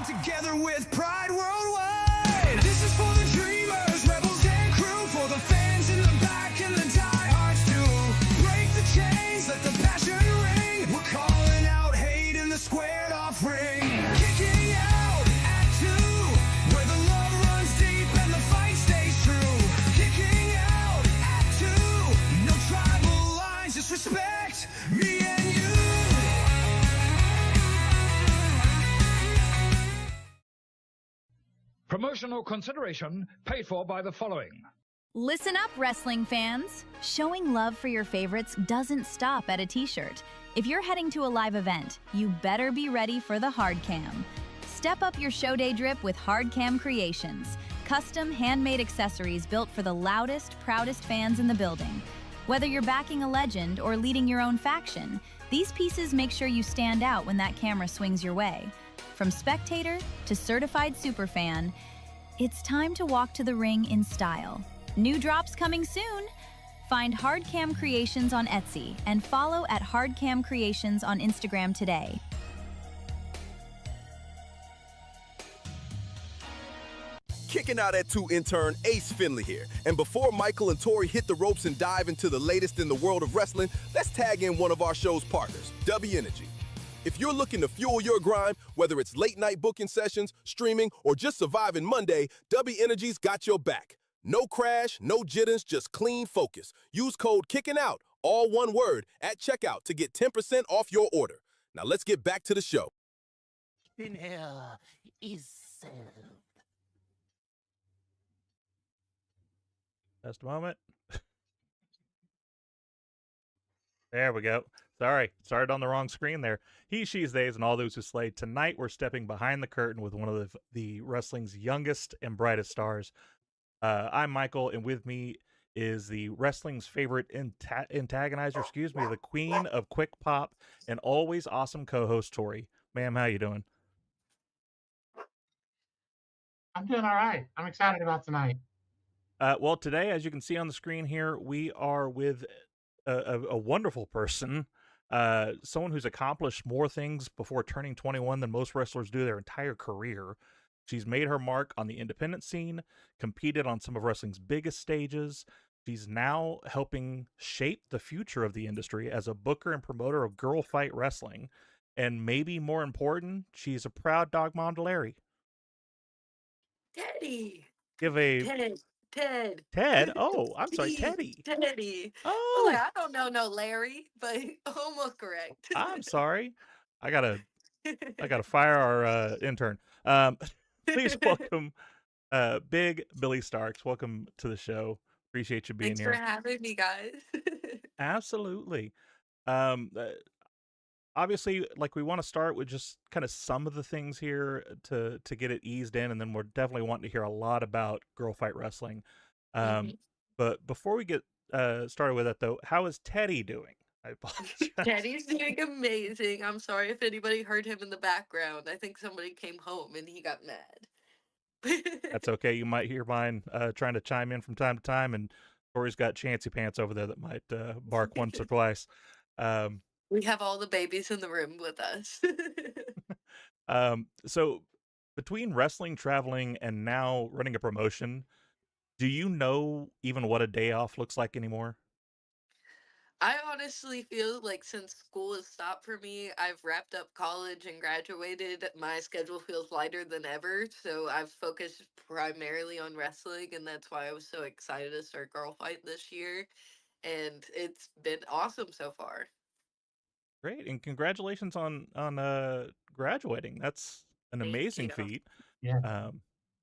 together with pride worldwide. This is for the dreamers, rebels and crew, for the fans in the back and the diehards too. Break the chains, let the passion ring. We're calling out hate in the squared off ring. Kicking out at 2, where the love runs deep and the fight stays true. Kicking out at 2, no tribal lines, just respect me and you. Promotional consideration paid for by the following. Listen up, wrestling fans. Showing love for your favorites doesn't stop at a t-shirt. If you're heading to a live event, you better be ready for the hard cam. Step up your show day drip with Hard Cam Creations, custom handmade accessories built for the loudest, proudest fans in the building. Whether you're backing a legend or leading your own faction, these pieces make sure you stand out when that camera swings your way. From spectator to certified superfan, it's time to walk to the ring in style. New drops coming soon. Find Hard Cam Creations on Etsy and follow at Hard Cam Creations on Instagram today. Kicking out at 2 intern Ace Finley here. And before Michael and Tori hit the ropes and dive into the latest in the world of wrestling, let's tag in one of our show's partners, W Energy. If you're looking to fuel your grind, whether it's late night booking sessions, streaming, or just surviving Monday, W Energy's got your back. No crash, no jitters, just clean focus. Use code KICKINOUT, all one word, at checkout to get 10% off your order. Now let's get back to the show. Inhale is served. Just a moment. There we go. Sorry, started on the wrong screen there. He, she's, theys, and all those who slay. Tonight, we're stepping behind the curtain with one of the wrestling's youngest and brightest stars. I'm Michael, and with me is the wrestling's favorite antagonizer, the queen of quick pop, and always awesome co-host, Tori. Ma'am, how you doing? I'm doing all right. I'm excited about tonight. Well, today, as you can see on the screen here, we are with a wonderful person, someone who's accomplished more things before turning 21 than most wrestlers do their entire career. She's made her mark on the independent scene, competed on some of wrestling's biggest stages. She's now helping shape the future of the industry as a booker and promoter of girl fight wrestling. And maybe more important, she's a proud dog mom to Larry. Teddy. Give a... Ted. Ted? Oh, I'm sorry, Teddy. Teddy. Oh. I don't know no Larry, but almost correct. I'm sorry. I gotta fire our intern. Please welcome Big Billie Starkz. Welcome to the show. Appreciate you being Thanks here. for having me, guys. Absolutely. Obviously, like, we want to start with just kind of some of the things here to get it eased in, and then we're definitely wanting to hear a lot about girl fight wrestling. But before we get started with that, though, how is Teddy doing? I apologize. Teddy's doing amazing. I'm sorry if anybody heard him in the background. I think somebody came home and he got mad. That's okay. You might hear mine trying to chime in from time to time, and Tori's got Chancy Pants over there that might bark once or twice. We have all the babies in the room with us. So between wrestling, traveling, and now running a promotion, do you know even what a day off looks like anymore? I honestly feel like since school has stopped for me, I've wrapped up college and graduated. My schedule feels lighter than ever, so I've focused primarily on wrestling, and that's why I was so excited to start Girl Fight this year. And it's been awesome so far. Great, and congratulations on graduating. That's an Thank amazing you. feat. Yeah.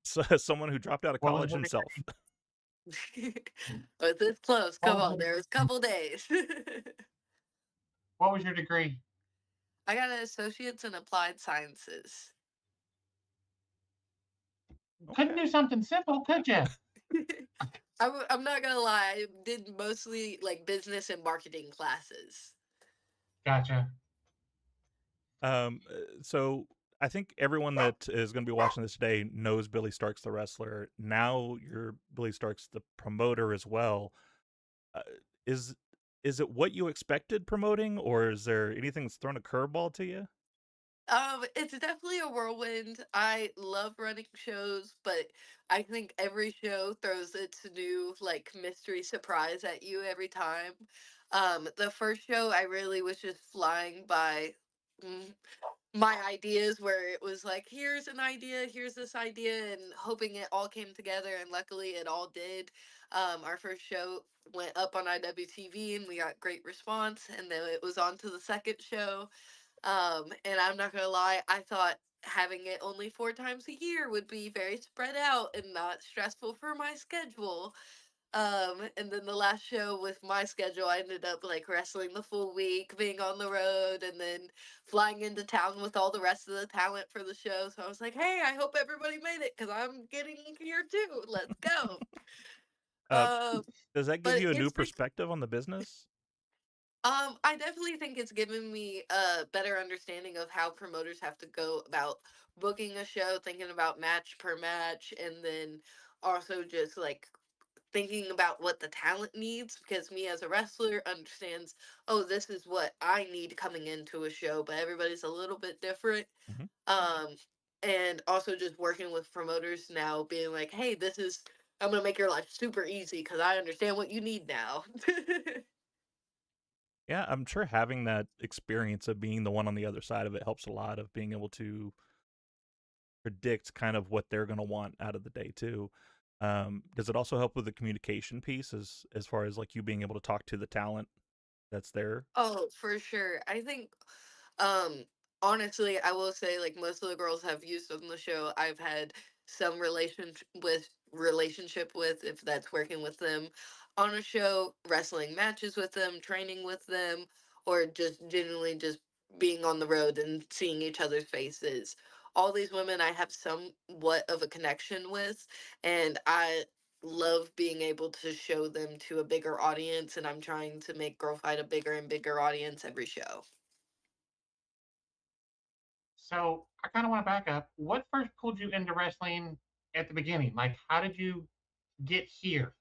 So, someone who dropped out of college himself. But this close. Come on, there was a couple days. What was your degree? I got an associate's in applied sciences. Couldn't do something simple, could you? I'm not gonna lie, I did mostly like business and marketing classes. Gotcha. So I think everyone that is going to be watching this today knows Billie Starkz, the wrestler. Now you're Billie Starkz, the promoter as well. Is it what you expected promoting, or is there anything that's thrown a curveball to you? It's definitely a whirlwind. I love running shows, but I think every show throws its new like mystery surprise at you every time. The first show I really was just flying by mm, my ideas where it was like, here's an idea, here's this idea, and hoping it all came together, and luckily it all did. Our first show went up on IWTV and we got great response, and then it was on to the second show. And I'm not gonna lie, I thought having it only 4 times a year would be very spread out and not stressful for my schedule. And then the last show with my schedule, I ended up like wrestling the full week, being on the road, and then flying into town with all the rest of the talent for the show. So I was like, hey, I hope everybody made it because I'm getting here too. Let's go. Uh, Um, does that give but you a new it's been perspective on the business? I definitely think it's given me a better understanding of how promoters have to go about booking a show, thinking about match per match, and then also just like thinking about what the talent needs, because me as a wrestler understands, oh, this is what I need coming into a show, but everybody's a little bit different. Hmm. Um, and also just working with promoters now, being like, hey, this is, I'm gonna make your life super easy because I understand what you need now. Yeah, I'm sure having that experience of being the one on the other side of it helps a lot of being able to predict kind of what they're going to want out of the day too. Does it also help with the communication piece as far as like you being able to talk to the talent that's there? Oh, for sure. I think, um, honestly, I will say like most of the girls have used on the show, I've had some relationship with, if that's working with them on a show, wrestling matches with them, training with them, or just genuinely just being on the road and seeing each other's faces. All these women I have somewhat of a connection with, and I love being able to show them to a bigger audience, and I'm trying to make Girl Fight a bigger and bigger audience every show. So I kind of want to back up. What first pulled you into wrestling at the beginning? Like, how did you get here?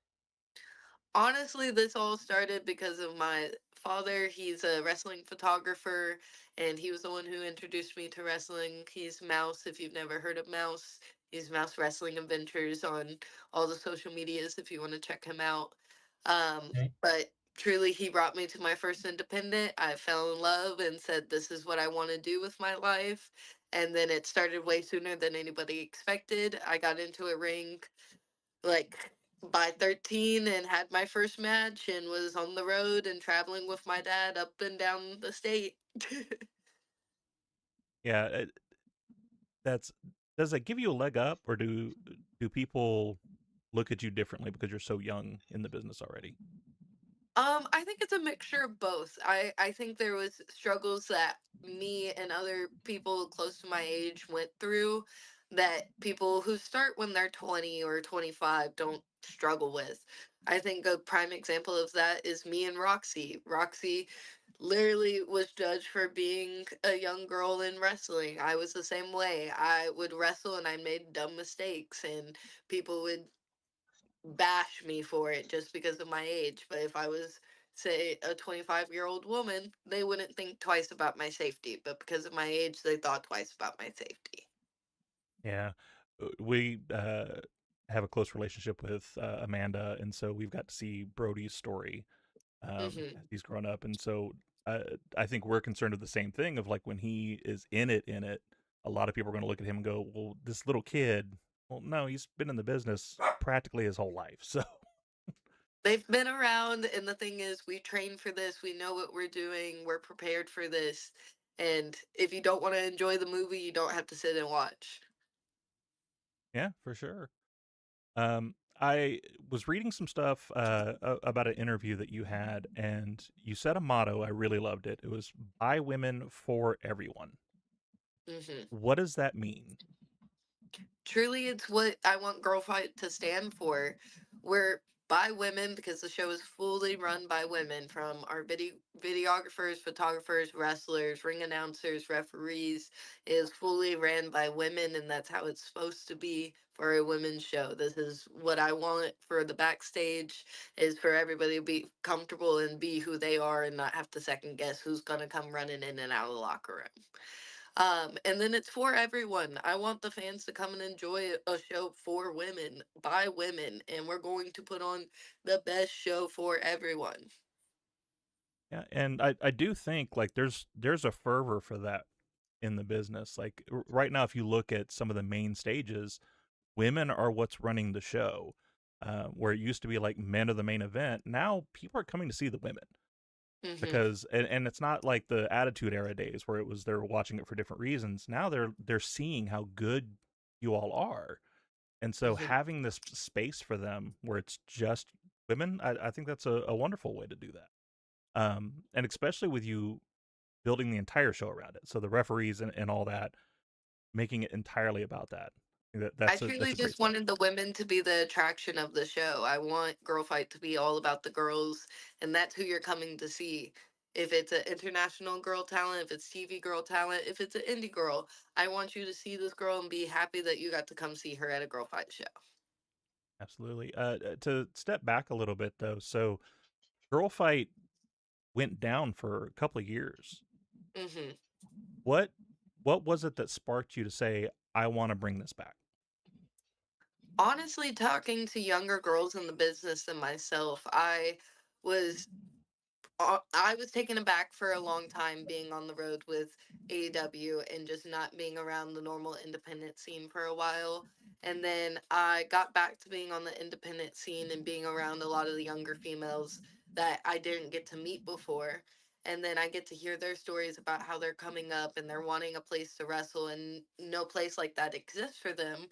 Honestly, this all started because of my father. He's a wrestling photographer, and he was the one who introduced me to wrestling. He's Mouse, if you've never heard of Mouse. He's Mouse Wrestling Adventures on all the social medias if you want to check him out. Okay. But truly, he brought me to my first independent. I fell in love and said, this is what I want to do with my life. And then it started way sooner than anybody expected. I got into a ring like by 13 and had my first match and was on the road and traveling with my dad up and down the state. Yeah, that's does that give you a leg up, or do people look at you differently because you're so young in the business already? I think it's a mixture of both. I think there was struggles that me and other people close to my age went through that people who start when they're 20 or 25 don't struggle with. I think a prime example of that is me and Roxy. Roxy literally was judged for being a young girl in wrestling. I was the same way. I would wrestle and I made dumb mistakes, and people would bash me for it just because of my age. But if I was, say, a 25-year-old woman, they wouldn't think twice about my safety. But because of my age, they thought twice about my safety. Yeah, we have a close relationship with Amanda, and so we've got to see Brody's story Hmm. as he's grown up, and so I think we're concerned with the same thing of like when he is in it, a lot of people are going to look at him and go, "Well, this little kid." Well, no, he's been in the business practically his whole life, so They've been around, and the thing is, we train for this. We know what we're doing. We're prepared for this. And if you don't want to enjoy the movie, you don't have to sit and watch. yeah, for sure. I was reading some stuff about an interview that you had, and you said a motto. I really loved it. It was "By women for everyone." Hmm. What does that mean? Truly, it's what I want Girl Fight to stand for. We're by women because the show is fully run by women, from our videographers, photographers, wrestlers, ring announcers, referees. It is fully ran by women, and that's how it's supposed to be for a women's show. This is what I want for the backstage, is for everybody to be comfortable and be who they are and not have to second guess who's going to come running in and out of the locker room. And then it's for everyone. I want the fans to come and enjoy a show for women, by women, and we're going to put on the best show for everyone. Yeah, and I do think like there's a fervor for that in the business. Like right now, if you look at some of the main stages, women are what's running the show. Where it used to be like men are the main event, now people are coming to see the women Hmm. because and it's not like the Attitude Era days where it was they're watching it for different reasons. Now they're seeing how good you all are, and so Hmm. having this space for them where it's just women, I think that's a wonderful way to do that. And especially with you building the entire show around it, so the referees and all that, making it entirely about that. I That's truly a great just step. wanted the women to be the attraction of the show. I want Girl Fight to be all about the girls, and that's who you're coming to see. If it's an international girl talent, if it's TV girl talent, if it's an indie girl, I want you to see this girl and be happy that you got to come see her at a Girl Fight show. Absolutely. To step back a little bit though, so Girl Fight went down for a couple of years. Hmm. What what was it that sparked you to say I want to bring this back? Honestly, talking to younger girls in the business than myself, was I was taken aback for a long time being on the road with AEW and just not being around the normal independent scene for a while. And then I got back to being on the independent scene and being around a lot of the younger females that I didn't get to meet before. And then I get to hear their stories about how they're coming up and they're wanting a place to wrestle, and no place like that exists for them.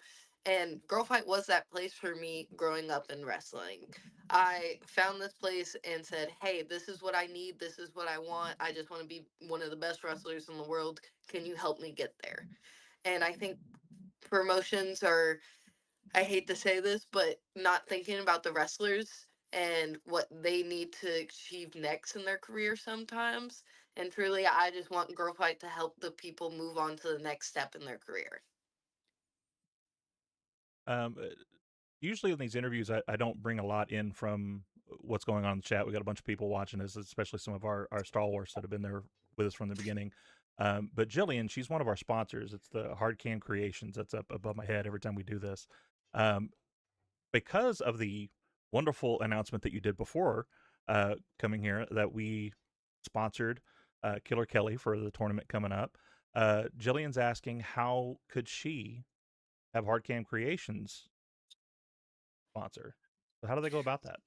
And Girl Fight was that place for me growing up in wrestling. I found this place and said, "Hey, this is what I need. This is what I want. I just want to be one of the best wrestlers in the world. Can you help me get there?" And I think promotions are, I hate to say this, but not thinking about the wrestlers and what they need to achieve next in their career sometimes. And truly, I just want Girl Fight to help the people move on to the next step in their career. Um, uh, Usually in these interviews, I don't bring a lot in from what's going on in the chat. We got a bunch of people watching this, especially some of our stalwarts that have been there with us from the beginning. But Jillian, she's one of our sponsors. It's the Hard Can Creations that's up above my head every time we do this. Um, because of the wonderful announcement that you did before coming here that we sponsored Killer Kelly for the tournament coming up. Jillian's asking how could she have Hardcam Creations sponsor? So how do they go about that?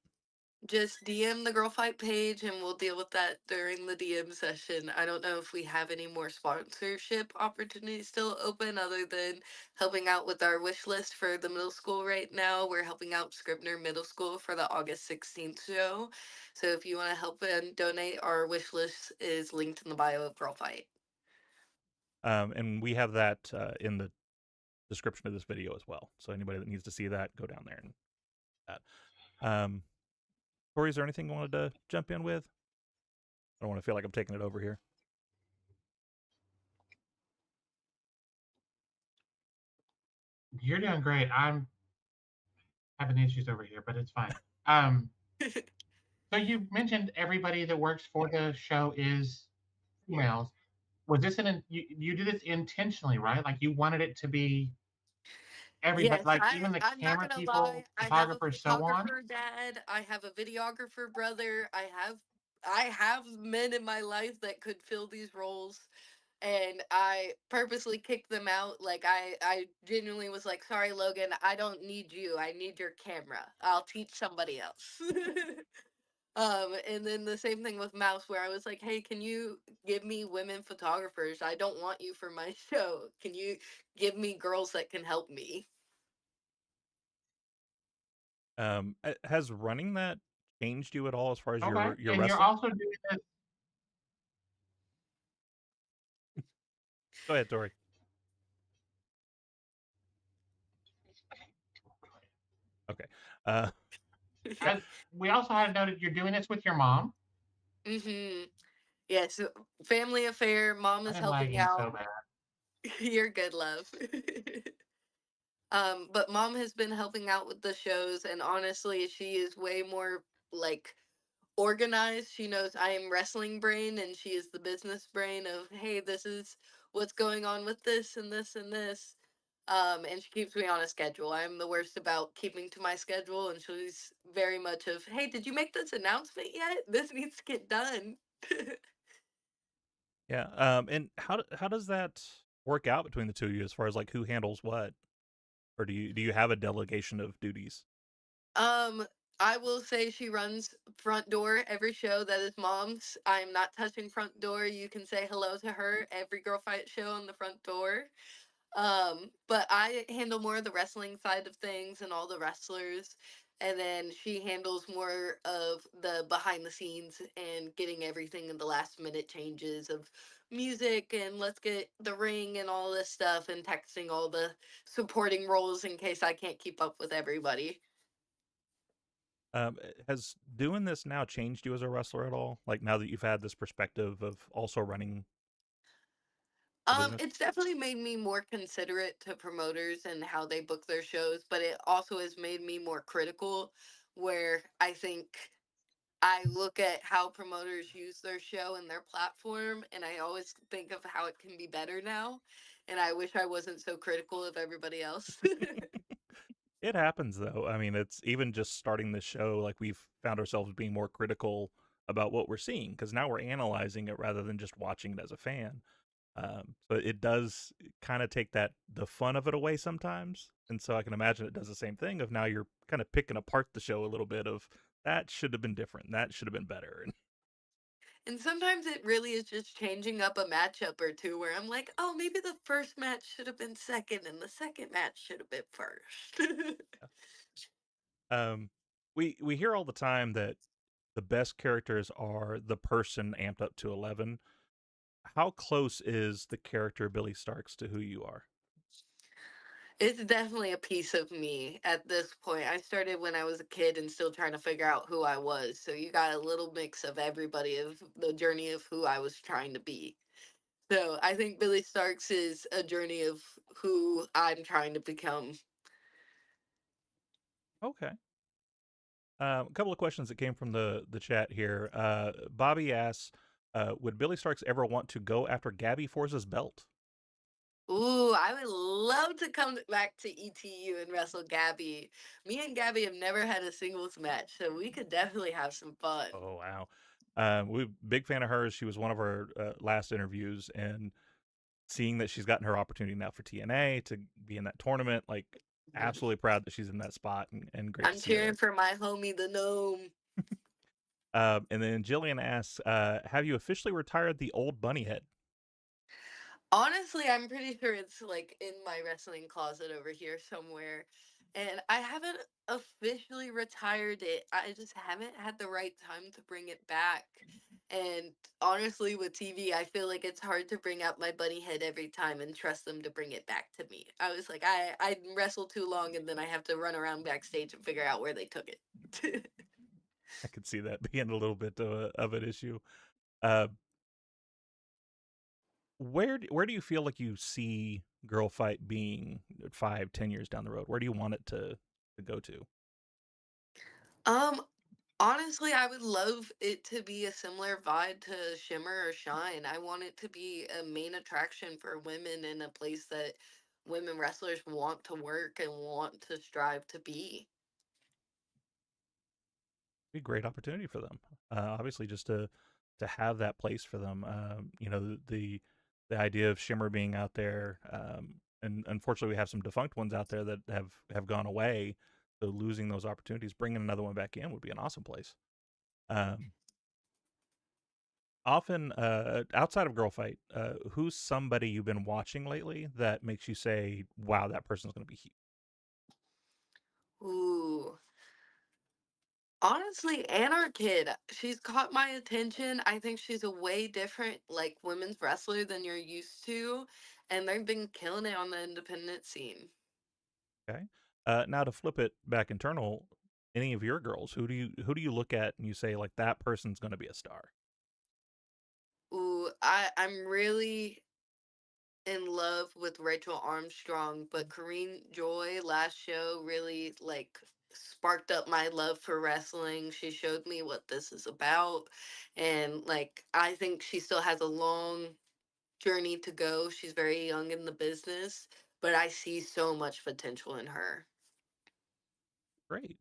Just DM the Girl Fight page and we'll deal with that during the DM session. I don't know if we have any more sponsorship opportunities still open other than helping out with our wish list for the middle school right now. We're helping out Scribner Middle School for the August 16th show. So if you want to help and donate, our wish list is linked in the bio of Girl Fight. And we have that in the description of this video as well. So anybody that needs to see that, go down there and that. Corey, is there anything you wanted to jump in with? I don't want to feel like I'm taking it over here. You're doing great. I'm having issues over here, but it's fine. Um, so you mentioned everybody that works for the show is females. Was this you did this intentionally, right? Like you wanted it to be everybody, Yes, like even the I'm not camera gonna lie. people, I have a photographers, so on. photographer dad. I have a videographer brother. I have men in my life that could fill these roles, and I purposely kicked them out. Like I genuinely was like, "Sorry, Logan, I don't need you. I need your camera. I'll teach somebody else." And then the same thing with Mouse, where I was like, "Hey, can you give me women photographers? I don't want you for my show. Can you give me girls that can help me?" Has running that changed you at all as far as Okay, your and you're wrestling? also doing this. Go ahead, Tori. Okay. Uh, As we also had noted, you're doing this with your mom. Mm-hmm. Yes, family affair. Mom I've is been helping lagging out. so bad. You're good, love. But mom has been helping out with the shows, and honestly, she is way more like organized. She knows I am wrestling brain, and she is the business brain of, hey, this is what's going on with this and this and this. And she keeps me on a schedule. I'm the worst about keeping to my schedule, and she's very much of, hey, did you make this announcement yet? This needs to get done. Yeah. And how does that work out between the two of you as far as like who handles what, or do you have a delegation of duties? Um, I will say she runs front door every show that is mom's. I'm not touching front door. You can say hello to her every girl fight show on the front door. But I handle more of the wrestling side of things and all the wrestlers. And then she handles more of the behind the scenes and getting everything in the last minute changes of music and let's get the ring and all this stuff and texting all the supporting roles in case I can't keep up with everybody. Has doing this now changed you as a wrestler at all? Like now that you've had this perspective of also running the business? It's definitely made me more considerate to promoters and how they book their shows, but it also has made me more critical where I think I look at how promoters use their show and their platform and I always think of how it can be better now. And I wish I wasn't so critical of everybody else. It happens though. I mean, it's even just starting this show, like we've found ourselves being more critical about what we're seeing because now we're analyzing it rather than just watching it as a fan. So it does kind of take the fun of it away sometimes, and so I can imagine it does the same thing. Of now you're kind of picking apart the show a little bit. Of that should have been different. That should have been better. And sometimes it really is just changing up a matchup or two where I'm like, oh, maybe the first match should have been second and the second match should have been first. Um, we hear all the time that the best characters are the person amped up to 11. How close is the character Billie Starkz to who you are? It's definitely a piece of me at this point. I started when I was a kid and still trying to figure out who I was. So you got a little mix of everybody of the journey of who I was trying to be. So I think Billy Starks is a journey of who I'm trying to become. Okay. A couple of questions that came from the chat here. Bobby asks, would Billie Starkz ever want to go after Gabby Forza's belt? Ooh, I would love to come back to ETU and wrestle Gabby. Me and Gabby have never had a singles match, so we could definitely have some fun. Oh wow, we big fan of hers. She was one of our last interviews, and seeing that she's gotten her opportunity now for TNA to be in that tournament, like absolutely proud that she's in that spot, and great to I'm see her cheering there. for my homie, the gnome. And then Jillian asks, have you officially retired the old bunny head? Honestly, I'm pretty sure it's like in my wrestling closet over here somewhere. And I haven't officially retired it. I just haven't had the right time to bring it back. And honestly, with TV, I feel like it's hard to bring out my bunny head every time and trust them to bring it back to me. I was like, I wrestle too long and then I have to run around backstage and figure out where they took it. I could see that being a little bit of an issue. Uh, where do you feel like you see Girl Fight being 5, 10 years down the road? Where do you want it to go to? um, Honestly, I would love it to be a similar vibe to Shimmer or Shine. I want it to be a main attraction for women in a place that women wrestlers want to work and want to strive to be. Be a great opportunity for them. Obviously, just to have that place for them. You know, the idea of Shimmer being out there, and unfortunately, we have some defunct ones out there that have gone away. So losing those opportunities, bringing another one back in would be an awesome place. Um, Often, outside of Girl Fight, who's somebody you've been watching lately that makes you say, "Wow, that person's going to be huge"? Ooh. Honestly, Anarkid, she's caught my attention. I think she's a way different, like, women's wrestler than you're used to. And they've been killing it on the independent scene. Okay. Now to flip it back internal, any of your girls, who do you look at and you say like that person's going to be a star? Ooh, I'm really in love with Rachel Armstrong, but Corrine Joy last show really like sparked up my love for wrestling. She showed me what this is about, and like I think she still has a long journey to go. She's very young in the business, but I see so much potential in her. Great.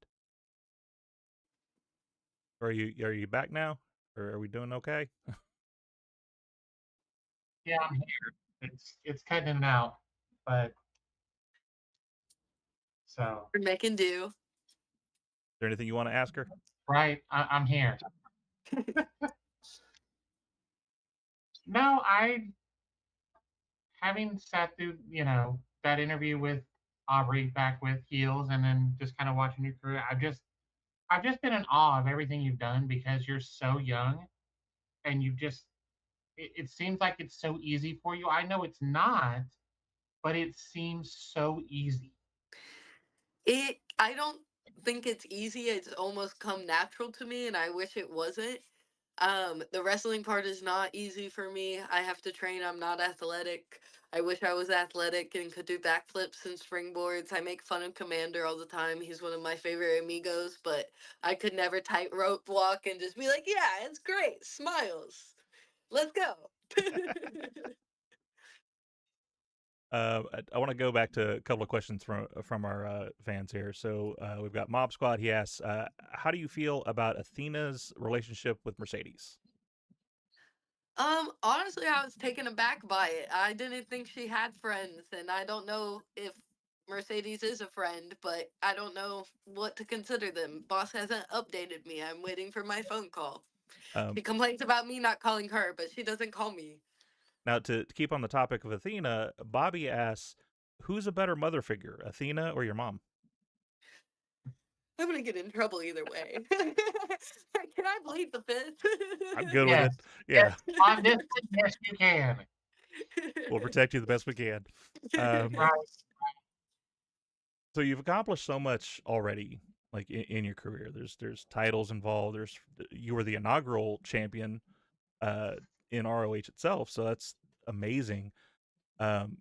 Are you back now, or are we doing okay? Yeah, I'm here. It's cutting in and out, but so We're making do. Is there anything you want to ask her? right, I'm here. No, I having sat through that interview with Aubrey back with Heels, and then just kind of watching your career. I've just been in awe of everything you've done because you're so young and you just it seems like it's so easy for you. I know it's not, but it seems so easy. I don't think it's easy. It's almost come natural to me, and I wish it wasn't. The wrestling part is not easy for me. I have to train. I'm not athletic. I wish I was athletic and could do backflips and springboards. I make fun of Commander all the time. He's one of my favorite amigos, but I could never tightrope walk and just be like, yeah, it's great. Smiles. Let's go. I want to go back to a couple of questions from our fans here. So we've got Mob Squad. He asks, "How do you feel about Athena's relationship with Mercedes?" Honestly, I was taken aback by it. I didn't think she had friends, and I don't know if Mercedes is a friend, but I don't know what to consider them. Boss hasn't updated me. I'm waiting for my phone call. Um, She complains about me not calling her, but she doesn't call me. Now, to keep on the topic of Athena, Bobby asks, "Who's a better mother figure, Athena or your mom?" I'm gonna get in trouble either way. Can I plead the fifth? I'm good with Yes, it. yes, Yeah, on this, yes, you can. we'll protect you the best we can. Um, Right. so you've accomplished so much already, like in your career. There's titles involved. You were the inaugural champion uh, in ROH itself, so that's amazing. Um,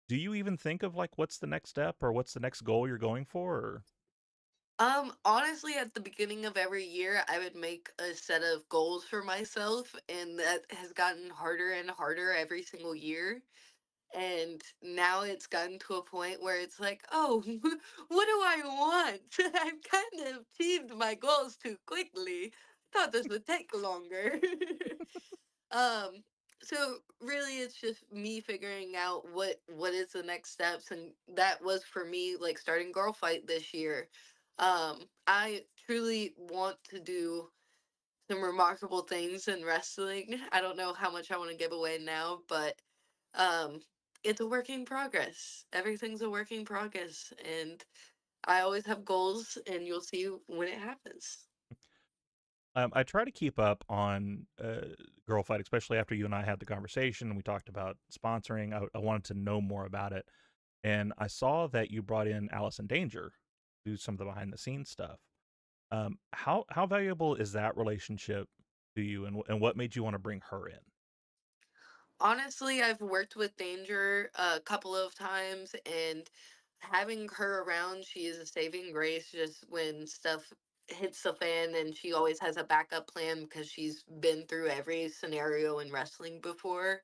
do you even think of like what's the next step or what's the next goal you're going for? Or Honestly, at the beginning of every year, I would make a set of goals for myself, and that has gotten harder and harder every single year. And now it's gotten to a point where it's like, oh, what do I want? I've kind of achieved my goals too quickly. Thought this would take longer. um, so really it's just me figuring out what is the next steps, and that was for me like starting Girl Fight this year. I truly want to do some remarkable things in wrestling. I don't know how much I want to give away now, but um it's a work in progress. Everything's a work in progress, and I always have goals, and you'll see when it happens. I try to keep up on Girl Fight, especially after you and I had the conversation and we talked about sponsoring. I wanted to know more about it, and I saw that you brought in Allison Danger to do some of the behind the scenes stuff. How valuable is that relationship to you, and what made you want to bring her in? Honestly, I've worked with Danger a couple of times, and having her around, she is a saving grace just when stuff hits the fan, and she always has a backup plan because she's been through every scenario in wrestling before.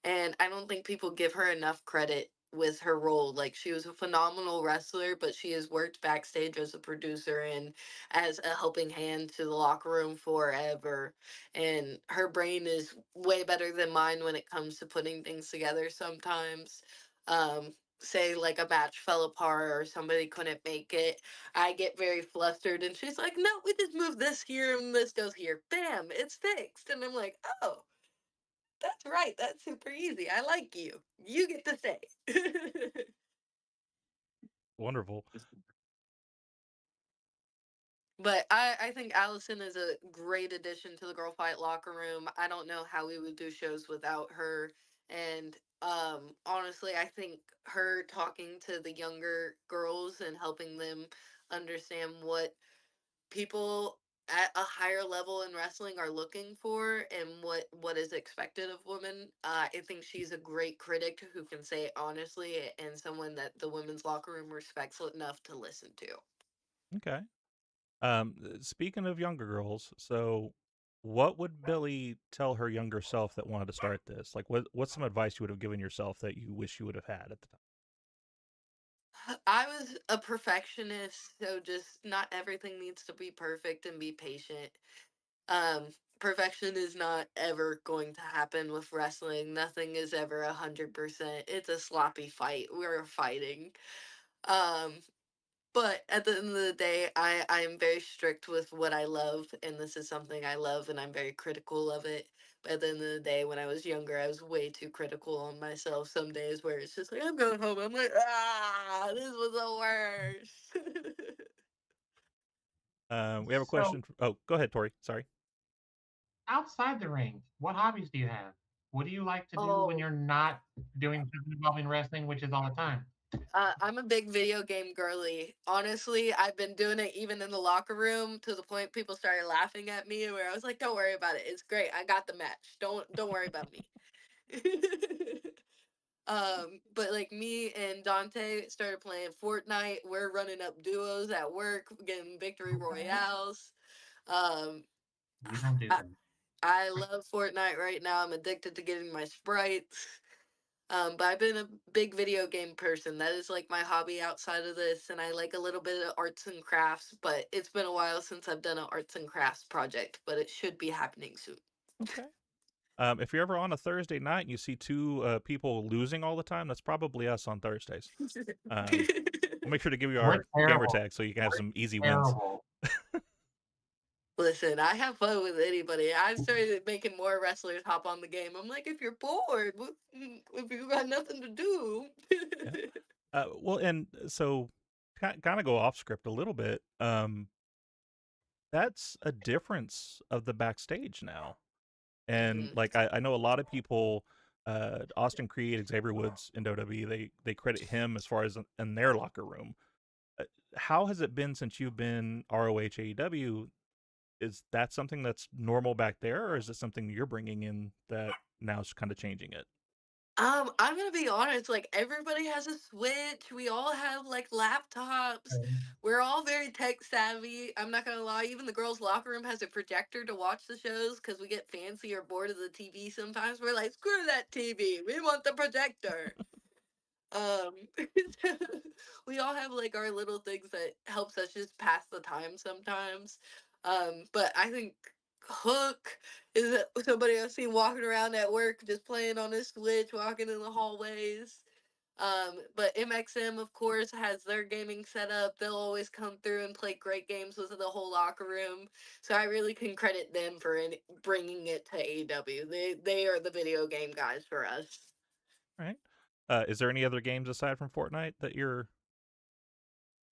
And I don't think people give her enough credit with her role. Like, she was a phenomenal wrestler, but she has worked backstage as a producer and as a helping hand to the locker room forever. And her brain is way better than mine when it comes to putting things together sometimes. Say like a match fell apart or somebody couldn't make it, I get very flustered, and she's like, no, we just move this here and this goes here, bam, it's fixed. And I'm like, oh, that's right. That's super easy. I like you. You get to say. Wonderful. But I think Allison is a great addition to the Girl Fight locker room. I don't know how we would do shows without her. And honestly, I think her talking to the younger girls and helping them understand what people at a higher level in wrestling are looking for and what is expected of women. I think she's a great critic who can say it honestly, and someone that the women's locker room respects enough to listen to. Okay. Speaking of younger girls, so What would Billie tell her younger self that wanted to start this? Like, what's some advice you would have given yourself that you wish you would have had at the time? I was a perfectionist, so just not everything needs to be perfect and be patient. Um, Perfection is not ever going to happen with wrestling. Nothing is ever 100%. It's a sloppy fight. We're fighting. Um, but at the end of the day, I'm very strict with what I love, and this is something I love, and I'm very critical of it. But at the end of the day, when I was younger, I was way too critical on myself. Some days where it's just like I'm going home, I'm like, this was the worst. We have a So question. Oh, go ahead, Tori. Sorry. outside the ring, what hobbies do you have? What do you like to do when Oh, you're not doing something involving wrestling, which is all the time? I'm a big video game girly. Honestly, I've been doing it even in the locker room to the point people started laughing at me. Where I was like, "Don't worry about it. It's great. I got the match. Don't worry about me." But like me and Dante started playing Fortnite. We're running up duos at work, getting victory Okay. royales. Um, We don't do I, that. I love Fortnite right now. I'm addicted to getting my sprites. But I've been a big video game person. That is like my hobby outside of this, and I like a little bit of arts and crafts. But it's been a while since I've done an arts and crafts project, but it should be happening soon. Okay. If you're ever on a Thursday night and you see two people losing all the time, that's probably us on Thursdays. We'll make sure to give you We're our gamer terrible. tag so you can have We're some easy wins. terrible. Listen, I have fun with anybody. I started making more wrestlers hop on the game. I'm like, if you're bored, if you got nothing to do. Yeah. Well, and so kind of go off script a little bit. That's a difference of the backstage now. And Mhm. like I know a lot of people, Austin Creed, Xavier Woods in WWE, they credit him as far as in their locker room. Uh, how has it been since you've been ROH AEW? Is that something that's normal back there, or is it something you're bringing in that now is kind of changing it? I'm gonna be honest, like everybody has a Switch. We all have like laptops. We're all very tech savvy. I'm not gonna lie, even the girls' locker room has a projector to watch the shows because we get fancy or bored of the TV sometimes. We're like, screw that TV. We want the projector. Um we all have like our little things that helps us just pass the time sometimes. But I think Hook is somebody I've seen walking around at work just playing on his Switch, walking in the hallways. But MXM, of course, has their gaming set up. They'll always come through and play great games with the whole locker room. So I really can credit them for bringing it to AEW. They are the video game guys for us. Right? Is there any other games aside from Fortnite that you're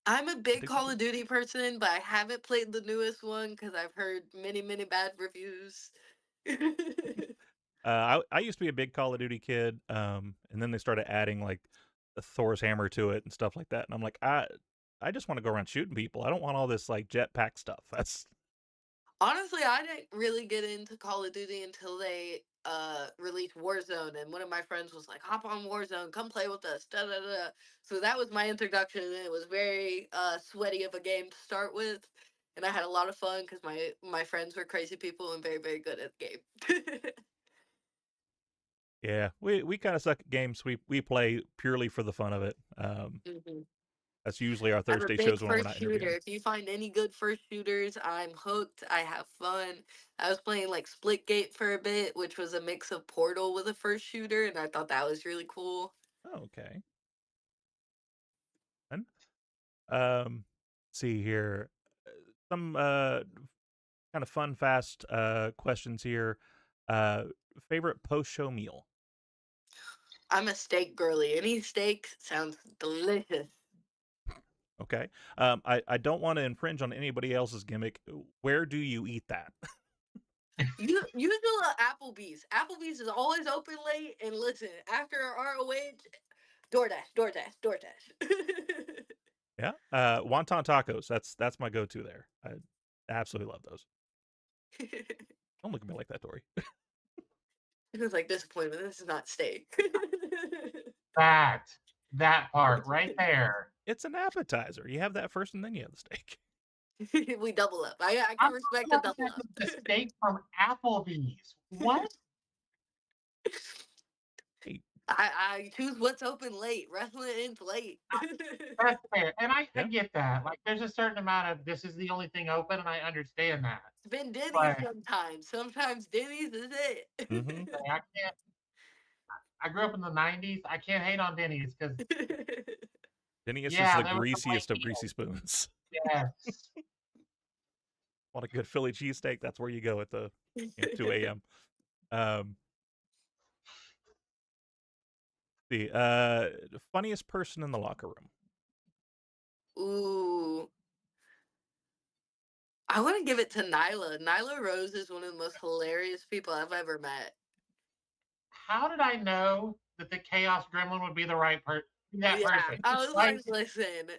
I'm a big addicted Call to? of Duty person, but I haven't played the newest one because I've heard many, many bad reviews. I used to be a big Call of Duty kid, and then they started adding like the Thor's hammer to it and stuff like that, and I'm like, I just want to go around shooting people. I don't want all this like jetpack stuff. That's Honestly, I didn't really get into Call of Duty until they released Warzone, and one of my friends was like, "Hop on Warzone, come play with us." Da da da. So that was my introduction, and it was very sweaty of a game to start with, and I had a lot of fun because my friends were crazy people and very very good at the game. yeah. We kind of suck at games. We play purely for the fun of it. Mhm. That's usually our I'm a Thursday big shows when we're first not shooter. interviewing. If you find any good first shooters, I'm hooked. I have fun. I was playing like Splitgate for a bit, which was a mix of Portal with a first shooter, and I thought that was really cool. Oh, okay. And let's see here. Some kind of fun, fast questions here. Uh, Favorite post show meal? I'm a steak girly. Any steak sounds delicious. Okay. I don't want to infringe on anybody else's gimmick. Where do you eat that? Usually Applebee's. Applebee's is always open late, and listen, after ROH, DoorDash, DoorDash, DoorDash. Yeah. Wonton tacos. That's my go-to there. I absolutely love those. Don't look at me like that, Dory. It was like disappointment. This is not steak. That that part right there. It's an appetizer. You have that first, and then you have the steak. We double up. I I'm can respect a talking double about up. the steak from Applebee's. What? Hey, I choose what's open late. Wrestling ends late. That's fair. And I yeah. get that. Like, there's a certain amount of this is the only thing open, and I understand that. It's been Denny's But sometimes. Sometimes Denny's is Mm-hmm. like, I can't. I grew up in the '90s. I can't hate on Denny's because it. Denny's is yeah, the there was some light greasiest of greasy meals. spoons. Yes. Want a good Philly cheesesteak? That's where you go at the 2 a.m. Um, the funniest person in the locker room. Ooh. I want to give it to Nyla. Nyla Rose is one of the most hilarious people I've ever met. How did I know that the Chaos Gremlin would be the right person? That Yeah, person. I was Like, like, listen,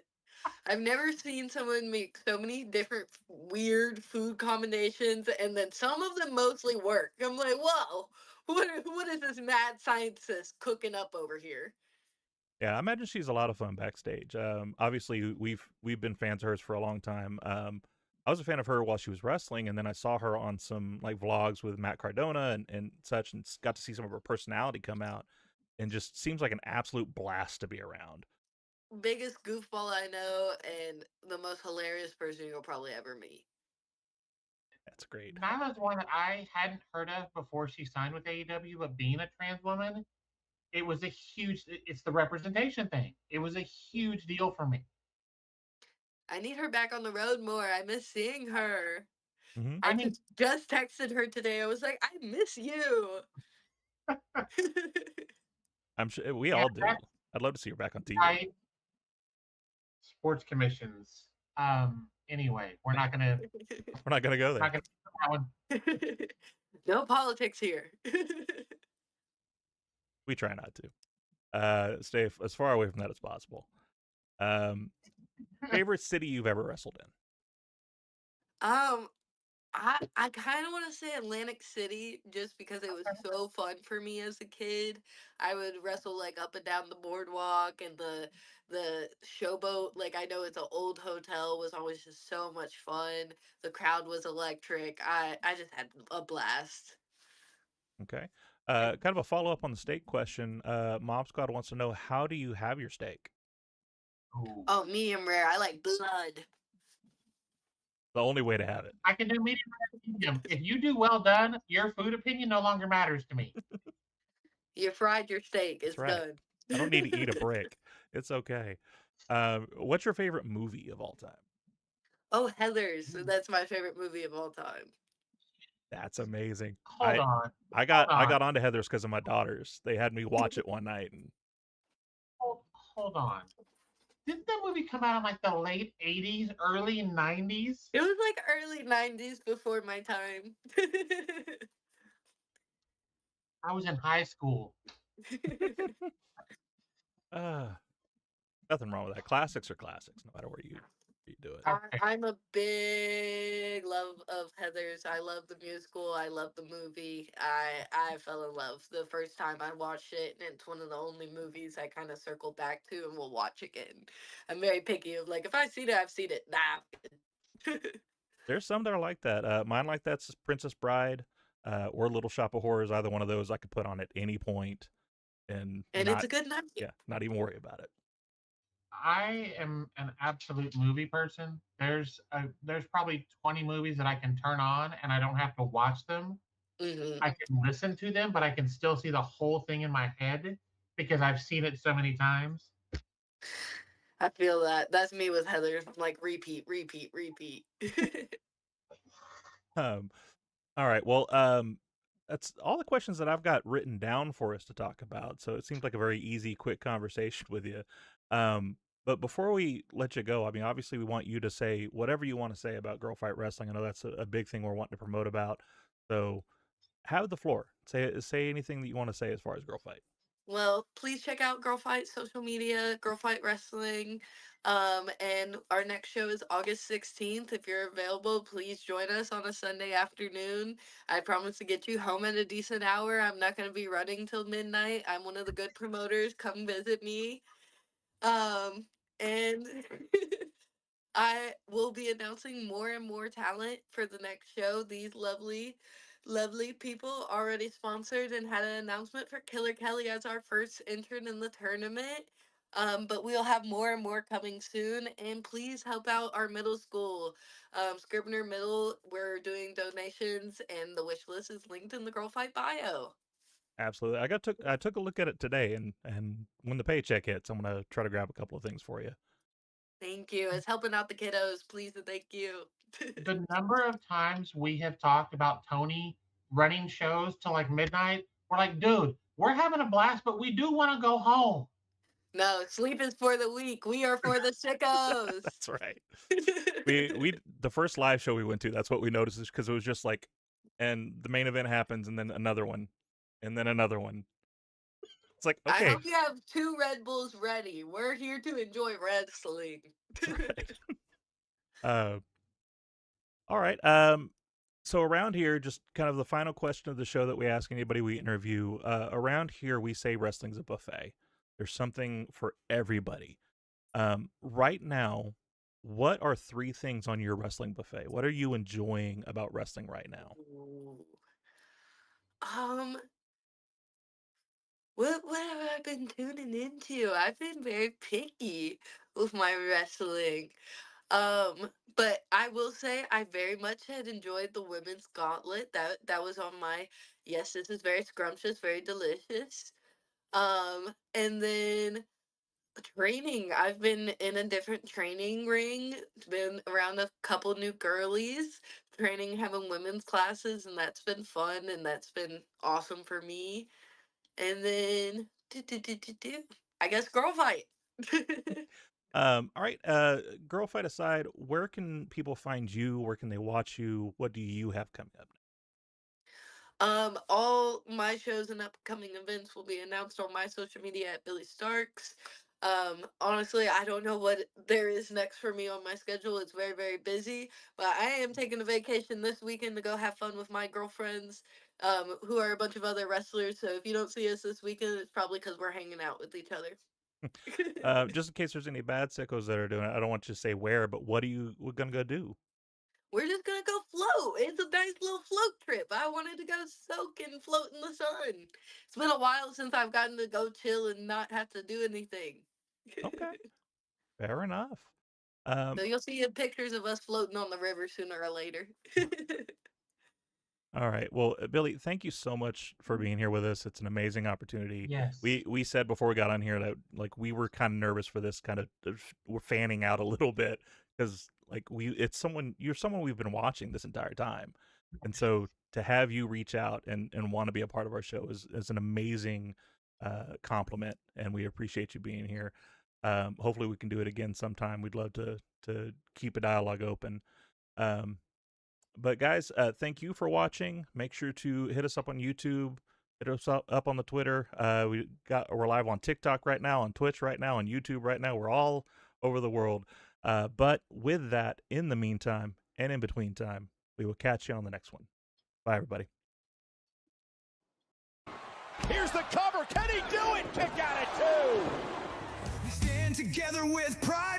I've never seen someone make so many different weird food combinations, and then some of them mostly work. I'm like, whoa, what is this mad scientist cooking up over here? Yeah, I imagine she's a lot of fun backstage. Obviously, we've been fans of hers for a long time. I was a fan of her while she was wrestling, and then I saw her on some like vlogs with Matt Cardona and such, and got to see some of her personality come out, and just seems like an absolute blast to be around. Biggest goofball I know, and the most hilarious person you'll probably ever meet. That's great. Nyla's one that I hadn't heard of before she signed with AEW, but being a trans woman, it was a huge. It's the representation thing. It was a huge deal for me. I need her back on the road more. I miss seeing her. Hmm. I I mean, just texted her today. I was like, I miss you. I'm sure we yeah, all do. that's I'd love to see her back on TV. right. Sports commissions. Anyway, We're not gonna go not there. gonna that one. No politics here. We try not to. Stay as far away from that as possible. Um, favorite city you've ever wrestled in? um, I kind of want to say Atlantic City just because it was so fun for me as a kid. I would wrestle like up and down the boardwalk and the showboat. Like I know it's an old hotel was always just so much fun. The crowd was electric. I just had a blast. Okay. Kind of a follow up on the steak question. Mob Squad wants to know, how do you have your steak? Ooh. Oh, medium rare. I like blood. The only way to have it. I can do medium rare, medium. If you do well done, your food opinion no longer matters to me. You fried your steak. That's It's right. done. I don't need to eat a brick. It's okay. What's your favorite movie of all time? Oh, Heather's. That's my favorite movie of all time. That's amazing. Hold on. I Hold got on. onto Heather's because of my daughters. They had me watch it one night, and Hold on. Didn't that movie come out in like the late '80s, early '90s? It was like early 90s before my time. I was in high school. uh, nothing wrong with that. Classics are classics, no matter where you do it. I'm a big love of Heather's. I love the musical. I love the movie. I fell in love the first time I watched it, and it's one of the only movies I kind of circle back to and will watch again. I'm very picky of like if I seen it, I've seen it. Nah. There's some that are like that. Mine like that's Princess Bride, or Little Shop of Horrors. Either one of those I could put on at any point and And it's not, a good night. yeah, not even worry about it. I am an absolute movie person. There's probably 20 movies that I can turn on and I don't have to watch them. Hmm. I can listen to them, but I can still see the whole thing in my head because I've seen it so many times. I feel that. That's me with Heather's. Like repeat, repeat, repeat. Um, all right. Well, that's all the questions that I've got written down for us to talk about. So it seems like a very easy, quick conversation with you. But before we let you go, I mean, obviously, we want you to say whatever you want to say about Girl Fight Wrestling. I know that's a big thing we're wanting to promote about. So have the floor. Say anything that you want to say as far as Girl Fight. Well, please check out Girl Fight social media, Girl Fight Wrestling. And our next show is August 16th. If you're available, please join us on a Sunday afternoon. I promise to get you home at a decent hour. I'm not going to be running till midnight. I'm one of the good promoters. Come visit me. And I will be announcing more and more talent for the next show. These lovely, lovely people already sponsored and had an announcement for Killer Kelly as our first intern in the tournament. But we'll have more and more coming soon. And please help out our middle school, Scribner Middle. We're doing donations, and the wish list is linked in the Girl Fight bio. Absolutely. I took a look at it today, and when the paycheck hits, I'm gonna try to grab a couple of things for you. Thank you. It's helping out the kiddos. Please and thank you. The number of times we have talked about Tony running shows till like midnight, we're like, dude, we're having a blast, but we do want to go home. No, sleep is for the weak. We are for the sickos. That's right. We the first live show we went to, that's what we noticed, is because it was just like, and the main event happens, and then another one, and then another one. It's like, I okay, hope you have 2 Red Bulls ready. We're here to enjoy wrestling. right. All right. So around here, just kind of the final question of the show that we ask anybody we interview. Around here, we say wrestling's a buffet. There's something for everybody. Right now, what are 3 things on your wrestling buffet? What are you enjoying about wrestling right now? Ooh. Um, what have I been tuning into? I've been very picky with my wrestling. But I will say I very much had enjoyed the women's gauntlet. That was on my yes, this is very scrumptious, very delicious. And then training. I've been in a different training ring, been around a couple new girlies, training, having women's classes, and that's been fun and that's been awesome for me. And then I guess girl fight. All right. Girl fight aside, where can people find you? Where can they watch you? What do you have coming up? All my shows and upcoming events will be announced on my social media at Billie Starkz. Honestly, I don't know what there is next for me on my schedule. It's very, very busy, but I am taking a vacation this weekend to go have fun with my girlfriends, who are a bunch of other wrestlers. So if you don't see us this weekend, it's probably because we're hanging out with each other. Just in case there's any bad sickos that are doing it, I don't want you to say where, but what we're gonna go do? We're just gonna go float. It's a nice little float trip. I wanted to go soak and float in the sun. It's been a while since I've gotten to go chill and not have to do anything. Okay, fair enough. So you'll see pictures of us floating on the river sooner or later. All right. Well, Billie, thank you so much for being here with us. It's an amazing opportunity. Yes. We said before we got on here that like we were kind of nervous for this kind of we're fanning out a little bit because like you're someone we've been watching this entire time, and so to have you reach out and want to be a part of our show is an amazing compliment, and we appreciate you being here. Hopefully we can do it again sometime. We'd love to keep a dialogue open. But guys, thank you for watching. Make sure to hit us up on YouTube, hit us up on the Twitter. We're live on TikTok right now, on Twitch right now, on YouTube right now. We're all over the world. But with that, in the meantime and in between time, we will catch you on the next one. Bye, everybody. Here's the cover. Can he do it? Kick out at 2. We stand together with pride.